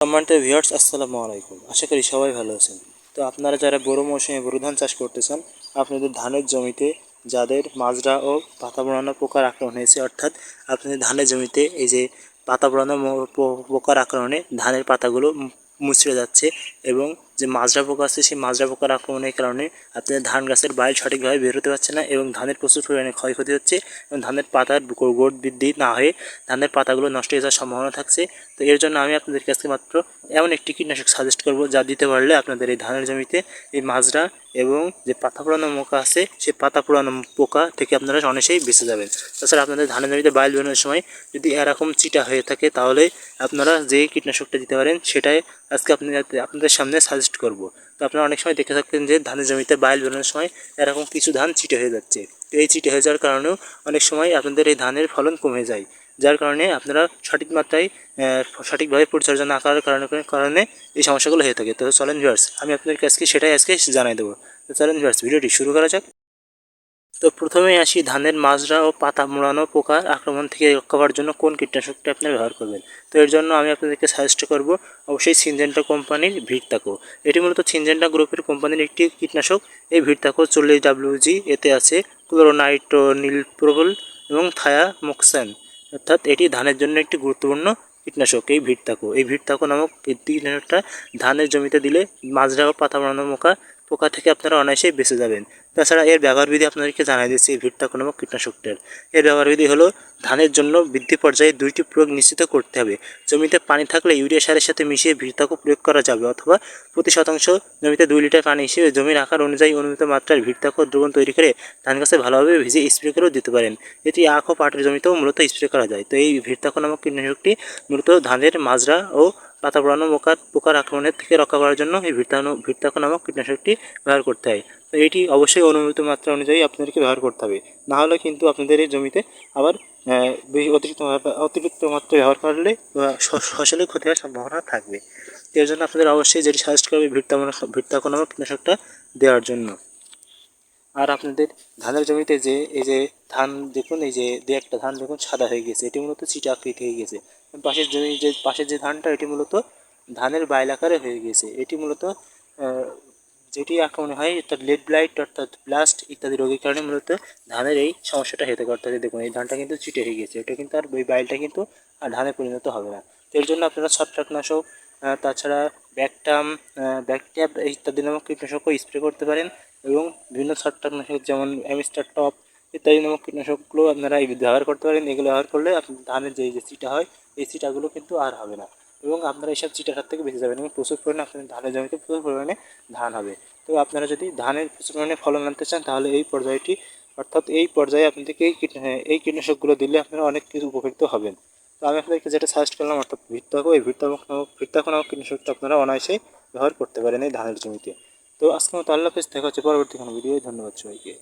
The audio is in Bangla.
সম্মানিত ভিউয়ার্স, আসসালামু আলাইকুম। আশা করি সবাই ভালো আছেন। তো আপনারা যারা বোরো মৌসুমে বোরো ধান চাষ করতে চান, আপনাদের ধানের জমিতে যাদের মাজরা ও পাতা বোড়ানো পোকার আক্রমণ হয়েছে, অর্থাৎ আপনাদের ধানের জমিতে এই যে পাতা বোড়ানো পোকার আক্রমণে ধানের পাতাগুলো মুচড়ে যাচ্ছে এবং যে মাজরা পোকা আছে সেই মাজরা পোকার আক্রমণের কারণে আপনাদের ধান গাছের বাইল সঠিকভাবে বের হতে পারছে না এবং ধানের প্রচুর পরিমাণে ক্ষয়ক্ষতি হচ্ছে এবং ধানের পাতার গ্রোথ বৃদ্ধি না হয়ে ধানের পাতাগুলো নষ্ট হয়ে যাওয়ার সম্ভাবনা থাকছে। তো এর জন্য আমি আপনাদের কাছে মাত্র এমন একটি কীটনাশক সাজেস্ট করব যা দিতে পারলে আপনাদের এই ধানের জমিতে এই মাজরা এবং যে পাতা পোড়ানো পোকা আছে সেই পাতা পোড়ানো পোকা থেকে আপনারা অনেকেই বেঁচে যাবেন। তাছাড়া আপনাদের ধানের জমিতে বাইল বেরোনোর সময় যদি এরকম চিটা হয়ে থাকে তাহলে আপনারা যে কীটনাশকটা দিতে পারেন সেটাই আজকে আপনাদের সামনে সাজেস্ট করব। তো আপনারা অনেক সময় দেখে থাকতেন যে ধানের জমিতে বাইল বেরোনোর সময় এরকম কিছু ধান চিটে হয়ে যাচ্ছে। তো এই চিটে হয়ে যাওয়ার কারণেও অনেক সময় আপনাদের এই ধানের ফলন কমে যায়, যার কারণে আপনারা সঠিক মাত্রায় সঠিকভাবে পরিচর্যা না করার কারণে এই সমস্যাগুলো হয়ে থাকে। তো চলেন ভিউয়ার্স, আমি আপনাদেরকে আজকে জানাই দেবো। তো চলেন ভিউয়ার্স, ভিডিওটি শুরু করা যাক। তো প্রথমেই আসি ধানের মাজরা ও পাতা মোড়ানো পোকার আক্রমণ থেকে রক্ষা পাওয়ার জন্য কোন কীটনাশকটা আপনারা ব্যবহার করবেন। তো এর জন্য আমি আপনাদেরকে সাজেস্ট করব অবশ্যই সিনজেন্টা কোম্পানির ভিটতাকো। এটি মূলত সিনজেন্টা গ্রুপের কোম্পানির একটি কীটনাশক। এই ভিটতাকো 40WG, এতে আছে ক্লোরোনাইট্রোনিলপ্রোল এবং থায়ামোক্সান, অর্থাৎ এটি ধানের জন্য একটি গুরুত্বপূর্ণ কীটনাশক। এই ভিটতাকো নামক কীটনাশকটা ধানের জমিতে দিলে মাজরা ও পাতা মোড়ানো পোকা থেকে আপনারা অনায়াসেই বেঁচে যাবেন। তাছাড়া এর ব্যবহারবিধি আপনাদেরকে জানাই দিচ্ছি। এই ভিটতাকো নামক কীটনাশকটার এর ব্যবহারবিধি হলো, ধানের জন্য বৃদ্ধি পর্যায়ে 2টি প্রয়োগ নিশ্চিত করতে হবে। জমিতে পানি থাকলে ইউরিয়া সারের সাথে মিশিয়ে ভিটতাকো প্রয়োগ করা যাবে, অথবা প্রতি শতাংশ জমিতে 2 লিটার পানি হিসেবে জমির আকার অনুযায়ী অনুমিত মাত্রার ভিটতাকো দ্রবণ তৈরি করে ধান গাছে ভালোভাবে ভিজে স্প্রে করেও দিতে পারেন। এটি আখ ও পাটের জমিতেও মূলত স্প্রে করা যায়। তো এই ভিটতাকো নামক কীটনাশকটি মূলত ধানের মাজরা ও পাতা পোড়ানো পোকার আক্রমণের থেকে রক্ষা করার জন্য এই ভিটতাকো নামক কীটনাশকটি ব্যবহার করতে হয়। তো এটি অবশ্যই অনুমোদিত মাত্রা অনুযায়ী আপনাদেরকে ব্যবহার করতে হবে, না হলে কিন্তু আপনাদের এই জমিতে আবার অতিরিক্ত মাত্রা ব্যবহার করলে ফসলের ক্ষতি হওয়ার সম্ভাবনা থাকবে। এর জন্য আপনাদের অবশ্যই যেটি সাজেস্ট করবে ভিটতাকো নামক কীটনাশকটা দেওয়ার জন্য। আর আপনাদের ধানের জমিতে যে এই যে ধান দেখুন, এই যে দু একটা ধান দেখুন সাদা হয়ে গেছে, এটি মূলত চিটা আকৃতি হয়ে গেছে। পাশের যে ধানটা, এটি মূলত ধানের বাইল আকারে হয়ে গেছে। এটি মূলত যেটি আক্রমণ হয় অর্থাৎ লেড ব্লাইট অর্থাৎ ব্লাস্ট ইত্যাদি রোগের কারণে মূলত ধানের এই সমস্যাটা হয়ে থাকে। অর্থাৎ দেখুন এই ধানটা কিন্তু চিটে হয়ে গেছে, এটা কিন্তু আর ওই বাইলটা কিন্তু আর ধানে পরিণত হবে না। তো এর জন্য আপনারা ছত্রাকনাশক, তাছাড়া ব্যাকটাম, ব্যাকট্যাপ ইত্যাদি নামক কীটনাশকও স্প্রে করতে পারেন এবং বিভিন্ন ছত্রাকনাশক যেমন অ্যামিস্টার টপ ইত্যাদি নামক কীটনাশকগুলো আপনারা ব্যবহার করতে পারেন। এগুলো ব্যবহার করলে আপনার ধানের যে চিটা হয় এই চিটাগুলো কিন্তু আর হবে না এবং আপনারা এইসব চিটার হাত থেকে বেঁচে যাবেন এবং প্রচুর পরিমাণে আপনাদের ধানের জমিতে প্রচুর পরিমাণে ধান হবে। তো আপনারা যদি ধানের প্রচুর পরিমাণে ফলন আনতে চান তাহলে এই পর্যায়ে আপনাদেরকে এই কীটনাশকগুলো দিলে আপনারা অনেক কিছু উপকৃত হবেন। তো আমি আপনাদেরকে যেটা সাজেস্ট করলাম অর্থাৎ ভিটতাকো নামক কীটনাশকটা আপনারা অনায়াসেই ব্যবহার করতে পারেন এই ধানের জমিতে। তো আজকের মতো আল্লাহ হাফেজ, দেখা হচ্ছে পরবর্তী কোনো ভিডিও। ধন্যবাদ সবাইকে।